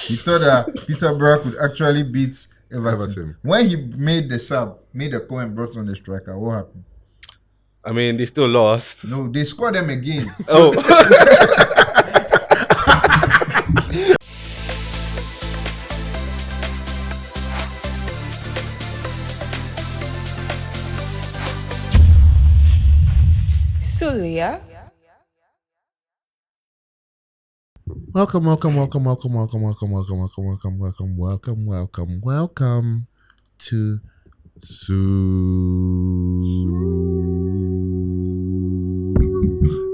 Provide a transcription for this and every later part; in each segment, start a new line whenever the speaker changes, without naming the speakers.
He thought that Peterborough could actually beat Everton. When he made the call and brought on the striker, what happened?
I mean, they still lost.
No, they scored them again.
Oh.
Sulia.
Welcome to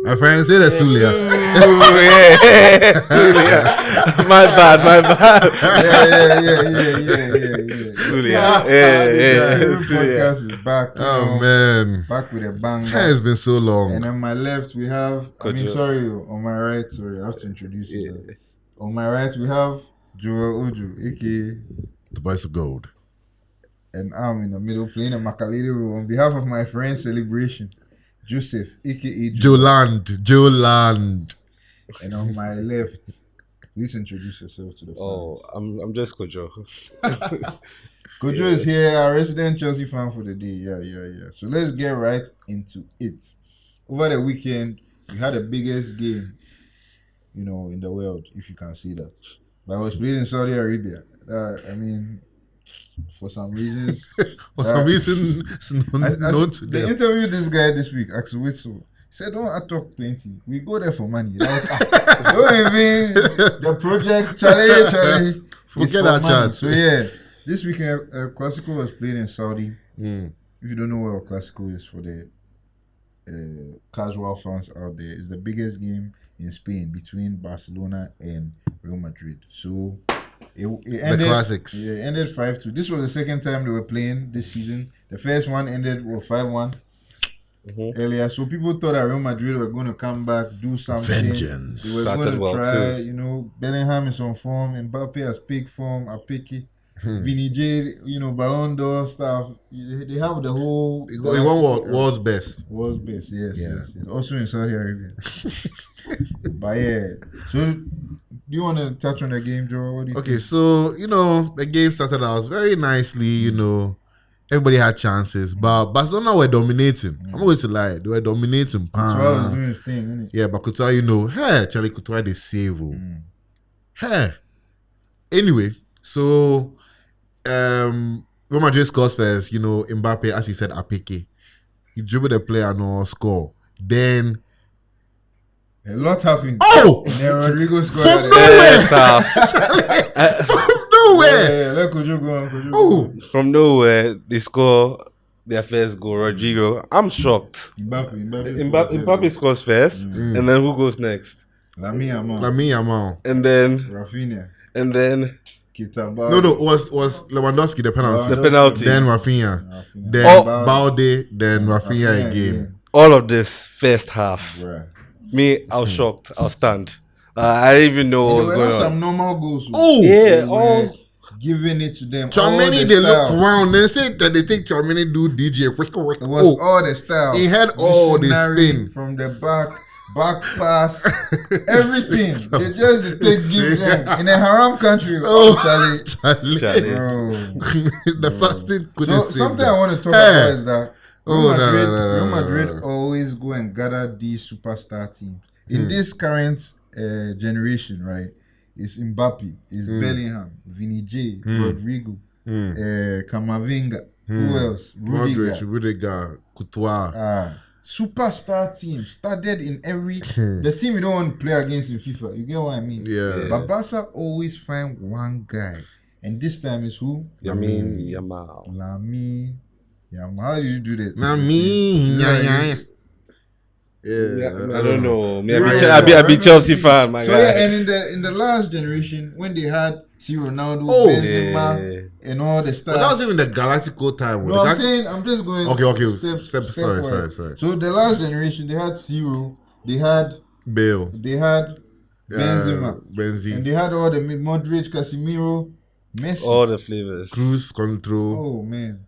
my friends, say that Sulia.
Sulia. My bad.
Yeah.
Sulia.
Podcast is back.
Oh man,
back with a bang.
It's been so long.
And on my left we have, on my right, I have to introduce you. On my right we have Joel Ojo, aka
the voice of gold.
And I'm in the middle playing a Makalele role on behalf of my friend Celebration, Joseph, aka
Joland.
And on my left, please introduce yourself to the fans.
Oh, I'm just Kojo.
Kojo is here, our resident Chelsea fan for the day. Yeah. So let's get right into it. Over the weekend, we had the biggest game, in the world, if you can see that. But I was played in Saudi Arabia. For some reasons. They interviewed this guy this week, Axel Witzel. He said, don't talk plenty. We go there for money. Like, don't even the project, Charlie.
Forget that chat.
So yeah, this weekend, Clásico was played in Saudi. If you don't know where Clásico is for the casual fans out there, it's the biggest game in Spain between Barcelona and Real Madrid. So it ended,
the classics.
Yeah, it ended 5-2. This was the second time they were playing this season. The first one ended 5-1 earlier. So people thought that Real Madrid were going to come back, do something.
Vengeance.
They were going to try, Bellingham is on form, Mbappe has peak form, Apiki, Vini J, Ballon d'Or stuff. They have the whole...
He won world's best.
World's best, yes. Also in Saudi Arabia. But yeah, so... Do you want to touch on the game, Joe? What do you think?
So, the game started out very nicely, Everybody had chances, but Barcelona were dominating. I'm not going to lie. They were dominating.
Couture was doing his thing, innit?
Yeah, but Couture, Charlie Couture, they save. Anyway, so, Real Madrid scores first, Mbappe, as he said, Apeke. He dribbled the player, no score. Then,
a lot happened.
Oh!
And then Rodrigo scored
from nowhere. From nowhere.
Yeah, let Kojo go on.
From nowhere, they score their first goal. Rodrigo. I'm shocked. Mbappe scores first, and then who goes next?
Lamine
Yamal. And then
Rafinha.
And then
Kitabal.
No, it was Lewandowski the penalty.
The penalty.
Then Rafinha. Then Balde. Then Rafinha again.
All of this first half.
Bruh.
Me, I was shocked. I was stunned. I didn't even know what was going on.
Some normal goals.
Oh,
yeah.
Giving it to them.
Chouameni, they look round. They say that they take Chouameni do DJ.
It was all the style.
He had all the spin.
From the back pass, everything. They just give them. In a haram country. Charlie. Bro.
The first thing couldn't say
something I want to talk about is that Real Madrid always go and gather these superstar teams. In this current generation, right, it's Mbappe, it's Bellingham, Vini J, Rodrigo, Camavinga, who else?
Rudiger, Courtois.
Superstar team started in every the team you don't want to play against in FIFA. You get what I mean?
Yeah.
But Barca always find one guy, and this time is who?
Lamine Yamal.
How do you do that?
Yeah,
I don't know. I be Chelsea fan, my guy.
And in the last generation, when they had Ronaldo, Benzema, and all the stars.
But that was even the Galactico time.
No, I'm just going.
Okay.
Step
Sorry.
So the last generation, they had Ciro, they had
Bale,
they had Benzema, and they had all the Modric, Casemiro, Messi,
all the flavors,
Cruz Control.
Oh man.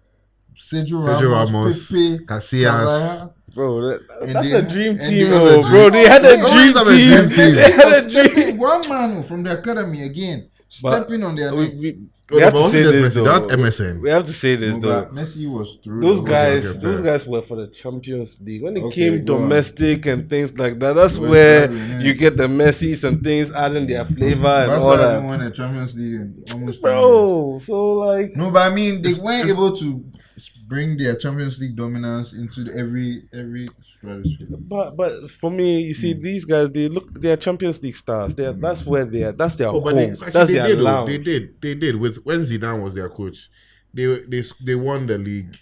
Sergio
Ramos,
Pepe,
Casillas.
Bro, that's a dream team, bro. They had a dream team.
One man from the academy again. stepping on their neck.
We have to say this
Messi,
though.
that MSN.
We have to say this though.
Messi was through.
Those guys were for the Champions League. When it came domestic and things like that, that's where you get the Messis and things adding their flavor and all that.
Barcelona won the Champions League in almost 10 years.
So like
no, but I mean they weren't able to bring their Champions League dominance into every stratosphere.
But for me, you see, these guys they're Champions League stars. That's where they are. That's their home. That's their lounge.
They did with when Zidane was their coach. They won the league.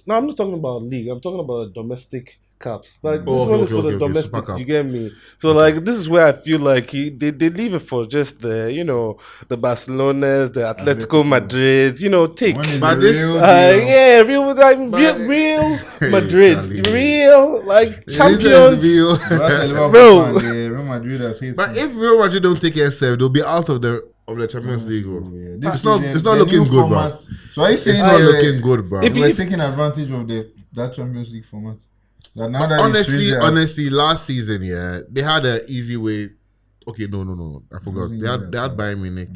No, I'm not talking about league. I'm talking about domestic cups. Like this one is for the domestic. You get me? So like this is where I feel like they leave it for just the the Barcelonas, the Atletico Madrid. Take.
But this
real Madrid, real like champions.
Bro, Real Madrid has hit.
But if Real Madrid don't take SF, they'll be out of the Champions League.
Yeah.
It's not looking good,
format, bro. So are you saying
it's not looking good, bro?
If we're taking advantage of that Champions League format? Now that
honestly, last season, they had an easy way. Okay, no, I forgot. They had Bayern Munich.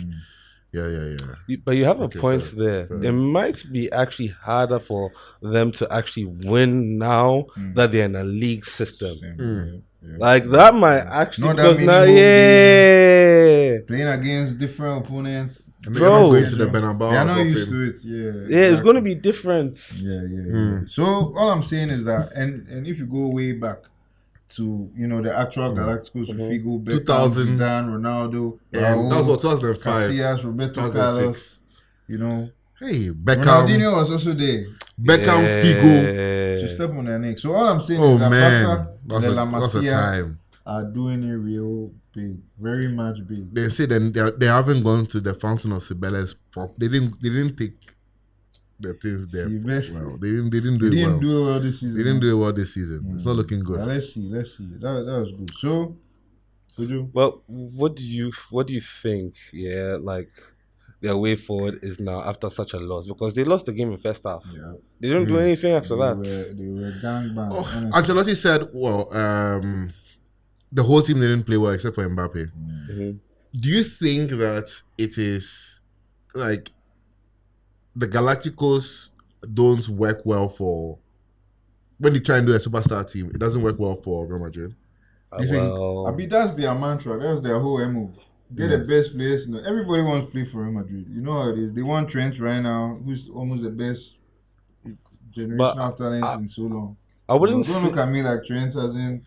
Yeah.
But you have a point there. Fair. It might be actually harder for them to actually win now that they're in a league system. Yeah. Like that might actually because now,
playing against different opponents.
Bro,
going to the Bernabeu.
They're not used to it. Yeah,
exactly. It's going to be different.
Yeah. So all I'm saying is that, and if you go way back to the actual Galacticos, Figo, Beckham,
2000,
Zidane, Ronaldo,
that was what 2005,
Casillas, Roberto Carlos.
Hey, Beckham.
Ronaldinho was also there.
Beckham, Figo,
to step on their neck. So all I'm saying is that
that's a time.
Are doing it real big, very much big.
They say they haven't gone to the Fountain of Cibeles. They didn't take the things there. Well, they didn't do it well
this season.
They didn't do it well this season. It's not looking good.
Let's see. That was good. So,
well, what do you think? Yeah, like their way forward is now after such a loss because they lost the game in first half. Yeah. They didn't do anything after that.
They were gangbanged.
Ancelotti said, well, the whole team didn't play well except for Mbappe.
Mm-hmm.
Do you think that it is like the Galacticos don't work well for when you try and do a superstar team? It doesn't work well for Real Madrid. Do you think?
That's their mantra. That's their whole MO. Get the best players. Everybody wants to play for Real Madrid. You know how it is. They want Trent right now, who's almost the best generational talent in so long.
I wouldn't.
Don't look at me like Trent hasn't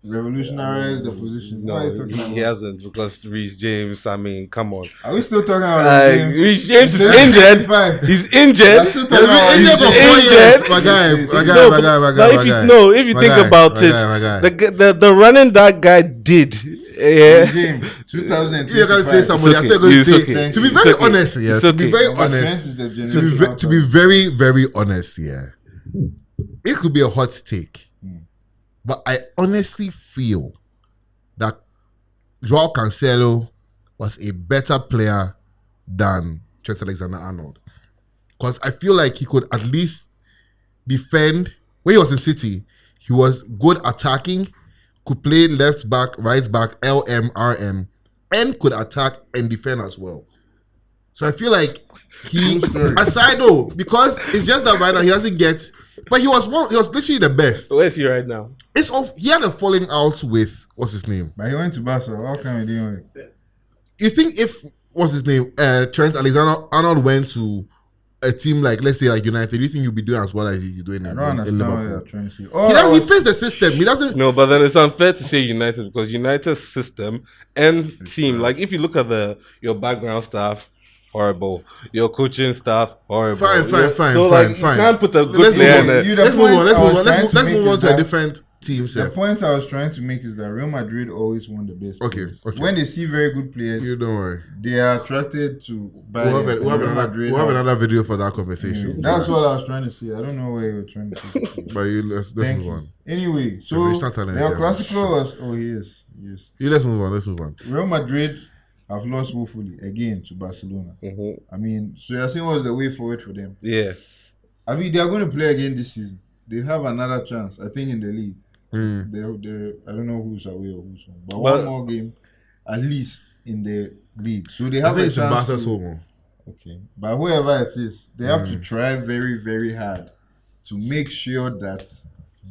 revolutionized the position.
No, he hasn't because Reece James. I mean, come on.
Are we still talking about
Reece James is injured. He's injured.
He's injured for 4 years. My guy.
If you think about it, the running that guy did. Yeah.
2002.
You can say somebody. I'm going to say to be very honest. To be very honest. To be very, very honest. Yeah. It could be a hot take. But I honestly feel that Joao Cancelo was a better player than Trent Alexander-Arnold. Because I feel like he could at least defend. When he was in City, he was good attacking, could play left back, right back, LM, RM, and could attack and defend as well. So I feel like aside though, because it's just that right now he doesn't get. But he was literally the best.
Where is he right now?
He had a falling out with what's his name?
But he went to Barcelona. How can we do it?
You think if what's his name? Trent Alexander-Arnold went to a team like let's say like United, do you think you'll be doing as well as he's doing in Liverpool? What you're trying to say. He fits the system. He doesn't.
No, but then it's unfair to say United because United's system and team. Like if you look at your background staff. Horrible. Your coaching staff, horrible.
Fine.
You can't put a good player in there.
Let's move on to a different team.
The point I was trying to make is that Real Madrid always want the best players.
Okay.
When they see very good players,
you don't worry.
They are attracted to buy
We'll have another video for that conversation.
That's what I was trying to say. I don't know where you were trying to say.
But let's move on.
Anyway, so Clásico was... Oh, yes.
Let's move on.
Real Madrid have lost woefully again to Barcelona.
Mm-hmm.
I mean, so you're saying what's the way forward for them?
Yeah.
I mean, they are going to play again this season. They have another chance, I think, in the league. I don't know who's away or who's home. But one more game. at least in the league. So they have a chance to... Okay. But whoever it is, they have to try very, very hard to make sure that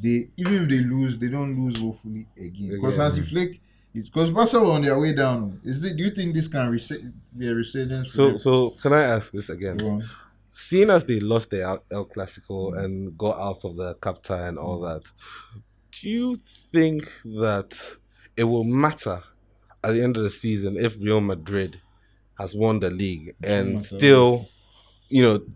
they, even if they lose, they don't lose woefully again. Because Hansi Flick, because Barca were on their way down. Do you think this can be a resurgence?
So can I ask this again? Seeing as they lost their El Clásico and got out of the Capta and all that, do you think that it will matter at the end of the season if Real Madrid has won the league and still,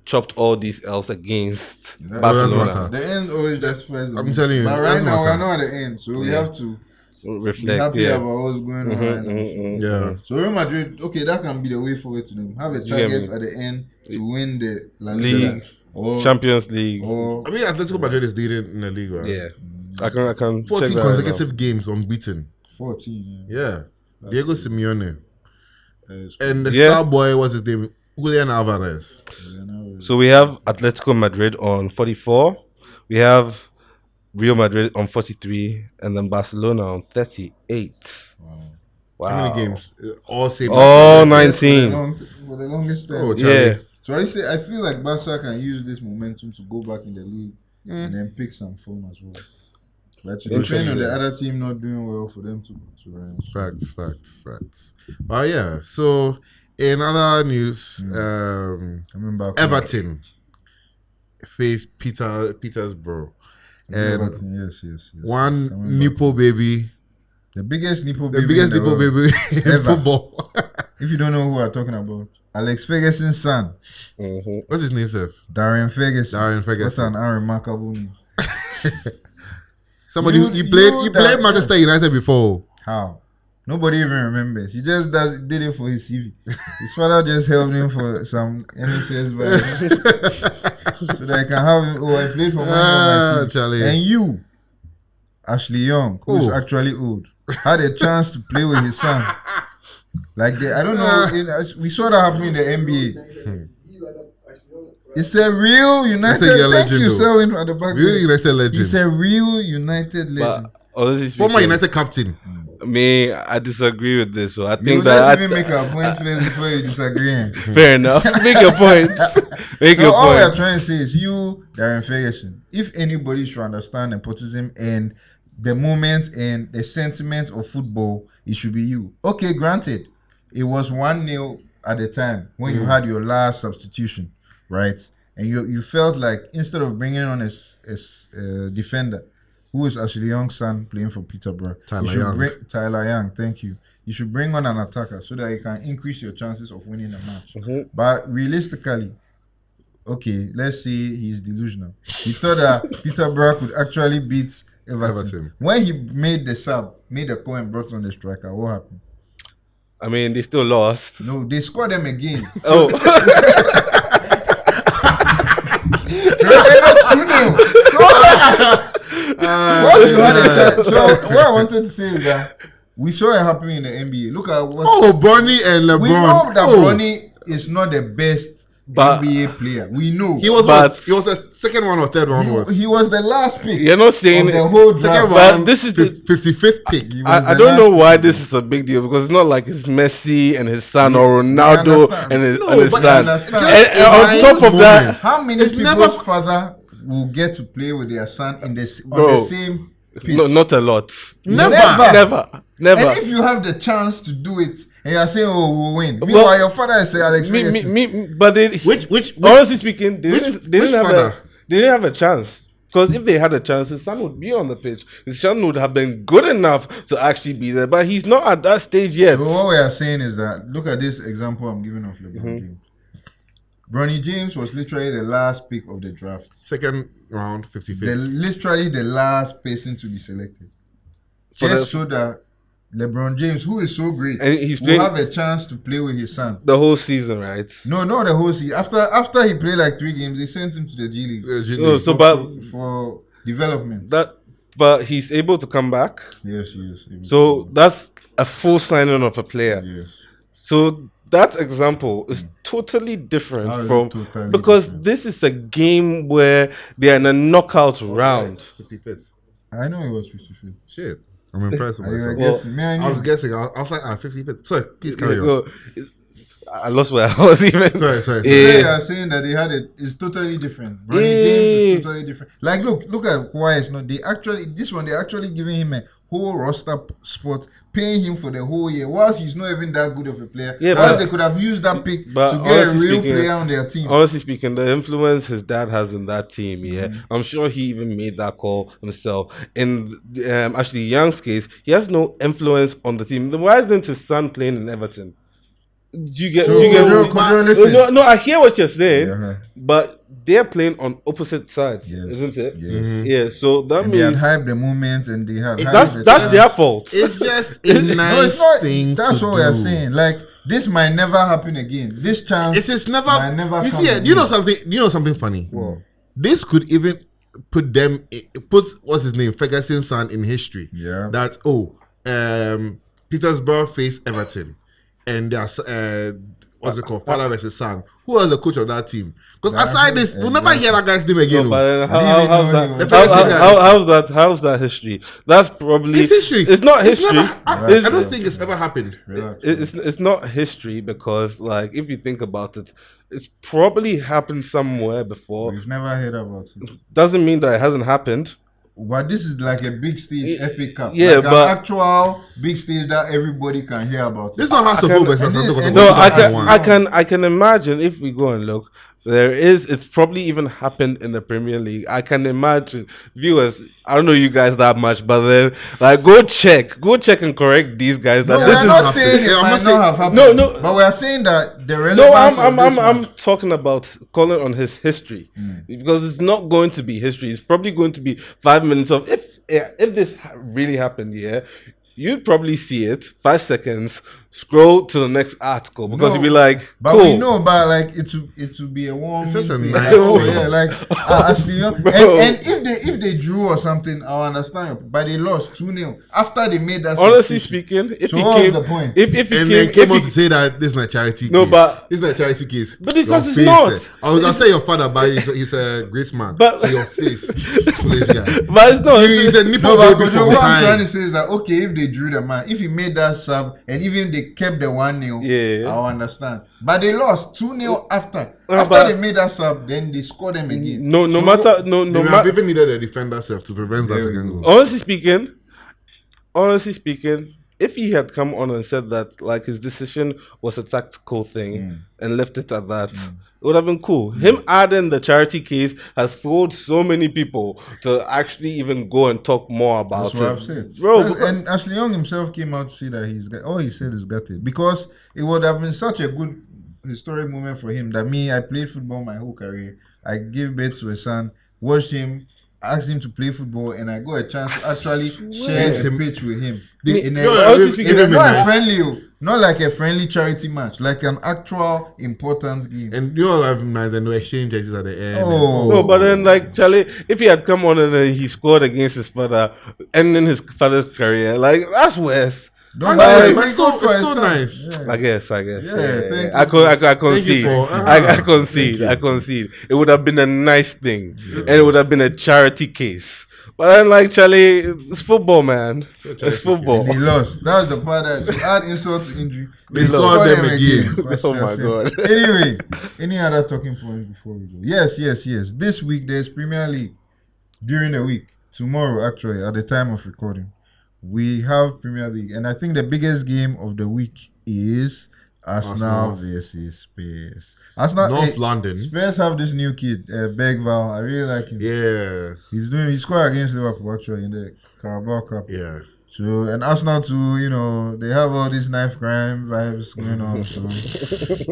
chopped all these L's against Barcelona?
The end always just plays.
I'm telling you.
But right now we're not at the end, so we have to
reflect.
Be happy about what's going on right now.
Yeah.
So Real Madrid, okay, that can be the way forward to them. Have a target at the end to win the La Liga
league, or Champions League.
I mean, Atletico Madrid is leading in the league, right?
Yeah. I can
14
check
consecutive games unbeaten.
14.
Yeah. Diego Simeone. And the star boy, what's his name? Julian Alvarez.
So we have Atletico Madrid on 44. We have Real Madrid on 43. And then Barcelona on 38. Wow.
How many games?
All 19.
For the longest time.
Yeah.
So I feel like Barca can use this momentum to go back in the league and then pick some form as well. But to depend on the other team not doing well for them to run.
Facts. Yeah. So in other news, Everton faced Petersburg, and
Everton, yes.
One Nepo baby,
the biggest Nepo baby
in football.
If you don't know who I'm talking about, Alex Ferguson's son.
What's his name, Seth?
Darren Ferguson. That's an unremarkable name.
Somebody you played Manchester United before.
How? Nobody even remembers. He just did it for his CV. His father just helped him for some NHS so that I can have him. Oh, I played for Man United. And you, Ashley Young, who's actually old, had a chance to play with his son. I don't know. We saw that happen in the NBA. It's a real United legend. Thank you, Selwyn, at the back.
Real United legend.
It's a real United legend.
Former United captain.
I disagree with this. So I think
let's even make our points first before you disagree.
Fair enough. Make your points.
All we are trying to say is you, Darren Ferguson. If anybody should understand nepotism and the moment and the sentiment of football, it should be you. Okay, granted, it was 1-0 at the time when you had your last substitution, right? And you felt like instead of bringing on a defender, who is Ashley Young's son playing for Peterborough, Tyler Young, thank you. You should bring on an attacker so that you can increase your chances of winning the match. But realistically, okay, let's say he's delusional. He thought that Peterborough could actually beat Everton. When he made the call and brought on the striker, what happened?
I mean, they still lost.
No, they scored them again.
So
they got 2-0. So what I wanted to say is that we saw it happening in the NBA. Look at what
Bronny and LeBron.
We know that Bronny is not the best NBA player. We know.
He was the second one or third one.
He was the last pick.
You're not saying
the whole draft.
But this is the
55th pick.
I don't know why this is a big deal because it's not like it's Messi and his son or Ronaldo and his son. And on top of that,
how many people's father will get to play with their son on the same pitch?
No, not a lot.
Never.
And
if you have the chance to do it, and you are saying, "Oh, we'll win," meanwhile, your father is Alex Ferguson.
But honestly speaking, they didn't have a chance. Because if they had a chance, his son would be on the pitch. His son would have been good enough to actually be there, but he's not at that stage yet.
So what we are saying is that look at this example I'm giving of LeBron James. Bronny James was literally the last pick of the draft.
Second round, 55th.
Literally the last person to be selected. Just so that LeBron James, who is so great,
and
will have a chance to play with his son.
The whole season, right?
No, not the whole season. After he played like 3 games, they sent him to the G League. For development.
But he's able to come back.
Yes, he is.
So that's a full signing of a player.
Yes.
So that example is totally different because this is a game where they are in a knockout round.
55th.
I know it was 55th.
Shit. I'm impressed with myself. I was guessing. I was like, 50-50. Sorry, please carry on.
I lost where I was even.
Sorry.
They are saying that they had it. It's totally different. Running games is totally different. Like, look at why it's not. They're actually giving him a whole roster spot, paying him for the whole year. Whilst he's not even that good of a player, they could have used that pick to get a real player on their team.
Honestly speaking, the influence his dad has in that team, I'm sure he even made that call himself. In Ashley Young's case, he has no influence on the team. Then why isn't his son playing in Everton? No, I hear what you're saying, but they're playing on opposite sides, isn't it?
Yes.
Yeah, so that means
they had hyped the movement and they had
that's their fault.
It's just a nice thing.
That's what we are saying. Like, this might never happen again. This chance might never
you
come
see,
again.
you know something funny. This could even put what's his name, Ferguson's son in history.
Yeah.
That Petersburg faced Everton. And there's what's it called? Father versus son. Who was the coach of that team? Because aside this, we'll never hear that guy's name again.
No, but how's that history? That's probably
it's history.
It's not history.
I don't think it's ever happened.
It's not history because, like, if you think about it, it's probably happened somewhere before.
We've never heard about it.
Doesn't mean that it hasn't happened.
But this is like a big stage FA Cup.
Yeah,
like
but
an actual big stage that everybody can hear about.
This is not House of Hope.
No, I can imagine if we go and look. It's probably even happened in the Premier League. I can imagine viewers. I don't know you guys that much, but then like go check and correct these guys. That
this is not saying it might not have happened. No, but we are saying that the relevance.
No, I'm talking about calling on his history because it's not going to be history. It's probably going to be 5 minutes of if this really happened. Yeah, you'd probably see it 5 seconds. Scroll to the next article because you'll be like,
but
cool.
We know, but like it will be a warm.
It's just a nice thing.
Yeah, like actually, and if they drew or something, I'll understand. But they lost 2-0 after they made that.
Honestly speaking, if
so
he
what
came,
was the point?
If he
came on to say that this is not a charity case.
But
this is not a charity case.
But because it's not.
I was gonna say your father, but he's a great man. But so your face, foolish guy.
But it's not.
He's a nipple baby from
what I'm trying to say is that if they drew the man, if he made that sub, and even they kept the 1-0, I'll understand. But they lost 2-0 after they made that sub, then they scored them again.
No matter. They have even needed a defender self to prevent that second goal.
Honestly speaking, if he had come on and said that like his decision was a tactical thing and left it at that, it would have been cool. Him adding the charity case has fooled so many people to actually even go and talk more about it.
That's what I've said.
Bro,
and Ashley Young himself came out to say that he said he's got it. Because it would have been such a good historic moment for him that I played football my whole career. I gave birth to a son, watched him, asked him to play football, and I got a chance to actually share a pitch with him. Not like a friendly charity match, like an actual important game.
And you all have no exchange jerseys at the end.
No, but then like Charlie, if he had come on and then he scored against his father, ending his father's career, like that's worse.
It's still nice.
Yeah. I guess.
Yeah.
I concede. It would have been a nice thing, and it would have been a charity case. But then, like Charlie, it's football, man. It's football.
And he lost. That's the part that add insult to injury.
They scored them again.
Oh my god.
Anyway, any other talking points before we go? Yes. This week there's Premier League during the week. Tomorrow, actually, at the time of recording, we have Premier League, and I think the biggest game of the week is Arsenal versus Spurs.
North London.
Spurs have this new kid, Bergval. I really like him.
Yeah.
He scored against Liverpool actually in the Carabao Cup.
Yeah.
So, and Arsenal too, they have all these knife crime vibes going on. So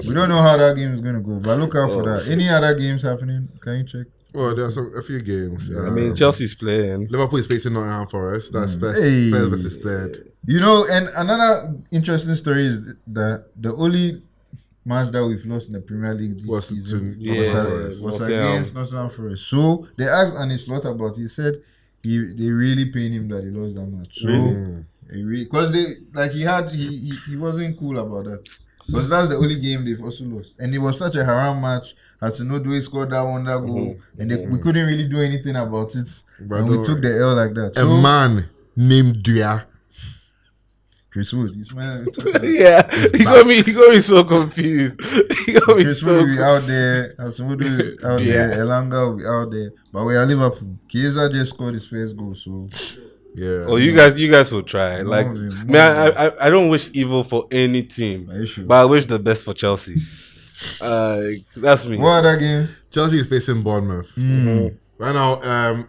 we don't know how that game is going to go, but look out for that. Any other games happening? Can you check?
Well, there are a few games.
I mean, Chelsea's playing.
Liverpool is facing Nottingham Forest. That's first versus third.
And another interesting story is that the only match that we've lost in the Premier League this season was against Nottingham Forest. So they asked Arne Slot about it. He said they really paid him that he lost that match. So because he wasn't cool about that. Because that's the only game they've also lost. And it was such a haram match. Hudson-Odoi scored that goal. And we couldn't really do anything about it. And we took the L like that.
A man named Dua
Chris Wood. This man.
Yeah, he got me so confused. He got me
Chris
so
Wood will be out there. Hassan Wood will be out there. Elanga will be out there. But we are Liverpool. Chiesa just scored his first goal, so.
Yeah.
Oh, you guys will try. Like, I don't wish evil for any team, but I wish the best for Chelsea. That's me.
What other games?
Chelsea is facing Bournemouth. Right now,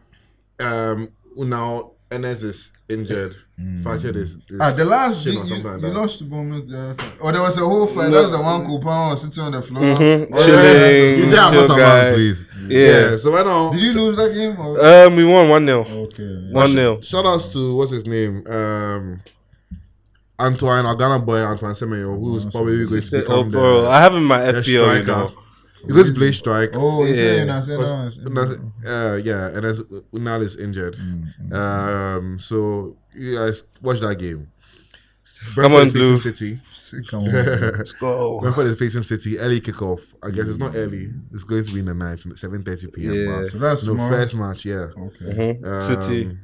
now Enes is injured. Fractured his
the last
shin
game
or something like
you
that.
lost to Bournemouth the other time. Oh, there was a whole fight. That's the one Coupon was sitting on the floor.
Chilling.
You say I'm not a man, please. Yeah. So right now,
did you lose that game? Or?
We won 1-0.
Okay.
1-0.
Shout outs to what's his name? Antoine, our Ghana boy Antoine Semenyo, who's probably going to become
I have him in my FPL, you know.
He's going to play strike.
Oh,
yeah, and then Unal is injured. So you guys watch that game.
Come on, Blue.
City.
Come on, let's
go.
Brentford is facing City. Early kickoff. I guess it's not early. It's going to be in the night, 7:30 p.m.
Yeah.
So that's
first match. Yeah.
Okay.
City.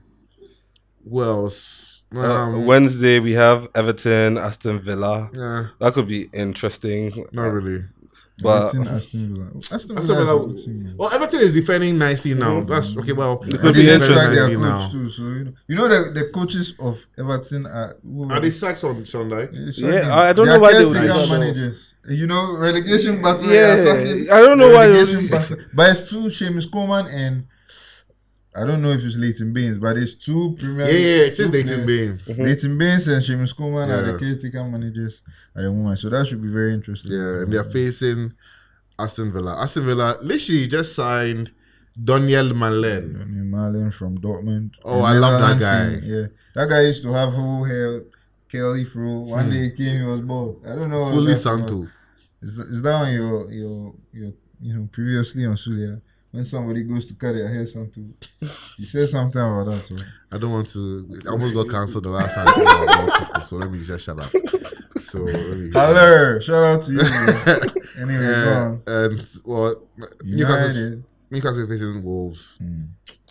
Who else?
Wednesday we have Everton, Aston Villa.
Yeah.
That could be interesting.
Not really.
But
Aston Villa.
Well, Everton is defending nicely now. That's okay. Well,
it could be interesting
now. Too, so you know the coaches of Everton are
they sacked on Sunday?
Yeah, I don't know why they would do that.
Managers. You know, relegation battle.
Yeah, I don't know why.
But it's two Seamus Coleman and I don't know if it's Leighton Baines, but it's two Premier.
Yeah, it is Leighton Baines.
Leighton Baines and Seamus Coleman are the caretaker managers at the moment, so that should be very interesting.
Yeah, and they're facing Aston Villa. Aston Villa literally just signed Daniel Malen.
Daniel Malen from Dortmund.
Oh, I love that guy.
Yeah, that guy used to have whole hair, curly fro. One day he came, he was bald. I don't know.
Fully Santo.
Is that on your previously on Sulia? When somebody goes to cut their hair, something you said something about that. So.
I don't want to. I almost got cancelled the last time. So let me just shut up. So
Haller, shout out to you. Anyway, go on.
And Newcastle facing Wolves.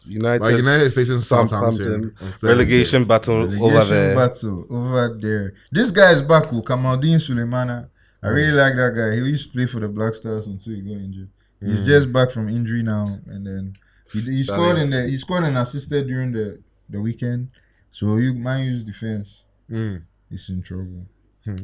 United
is facing Southampton.
Relegation battle over
there. This guy is back. Kamaldeen Sulemana. I really like that guy. He used to play for the Black Stars until he got injured. He's just back from injury now, and then he scored and assisted during the weekend. So Man U's defense is in trouble.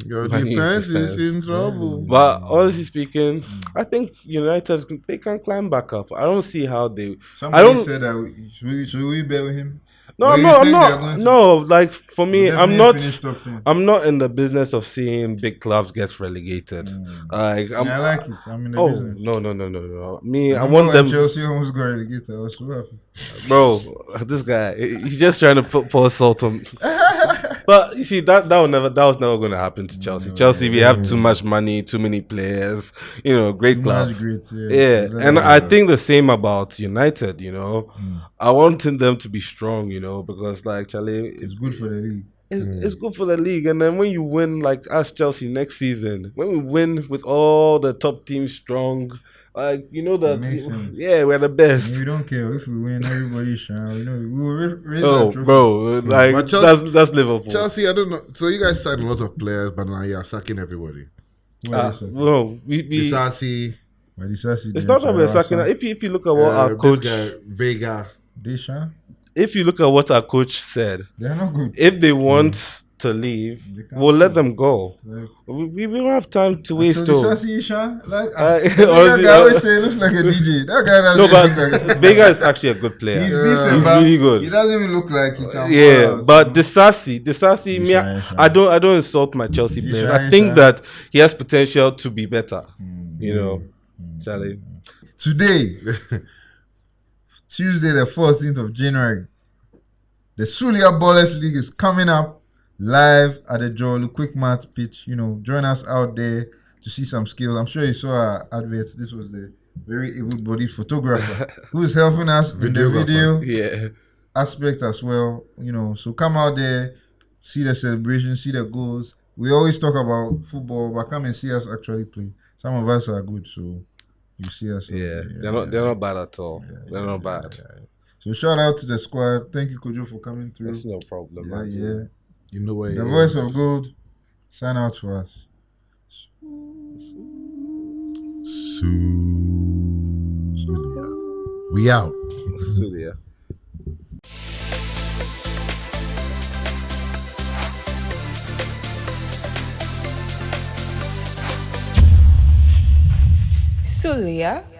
Your defense is in trouble.
But honestly speaking, I think United they can climb back up. I don't see how they.
Somebody said that should we bet with him?
No, I'm not. No, like for me, I'm not in the business of seeing big clubs get relegated.
I like it. I'm in the business.
No. Me, I want them.
Chelsea almost got relegated. I was so happy.
Bro, this guy, he's just trying to pour salt on. But you see, that was never going to happen to Chelsea. Chelsea, we have too much money, too many players. You know, great club. And I think the same about United. You know, I wanted them to be strong. You know, because like Charlie,
it's good for the league.
It's good for the league, and then when you win, like us Chelsea next season, when we win with all the top teams strong. Like, you know that, we're the best.
We don't care if we win, everybody shine. You know, we will raise
that trophy. Bro, like Chelsea, that's Liverpool.
Chelsea, I don't know. So you guys signed a lot of players, but now you're sacking everybody.
No,
Disasi.
It's not that we're sacking. If you look at what our coach
Vega,
Deschamps.
If you look at what our coach said,
they're not good.
If they want to leave, we'll let them go. We don't have time to waste.
So like that guy always say looks like a DJ. That guy doesn't.
But Vega is actually a good player.
He's decent,
he's really good.
He doesn't even look like he can.
Yeah, but Disasi, me, I don't insult my Chelsea players. I think that he has potential to be better. You know, Charlie.
Today, Tuesday, the 14th of January, the Sulia Ballers League is coming up. Live at the Joel Quick Match pitch, you know, join us out there to see some skills. I'm sure you saw our adverts. This was the very able-bodied photographer who is helping us in the video aspect as well. You know, so come out there, see the celebration, see the goals. We always talk about football, but come and see us actually play. Some of us are good, so you see us.
They're not bad at all. They're not bad.
So shout out to the squad. Thank you, Kojo, for coming through.
That's no problem.
You know what?
The voice of gold. Sign out for us.
Sulia. We out.
Sulia.
Sulia.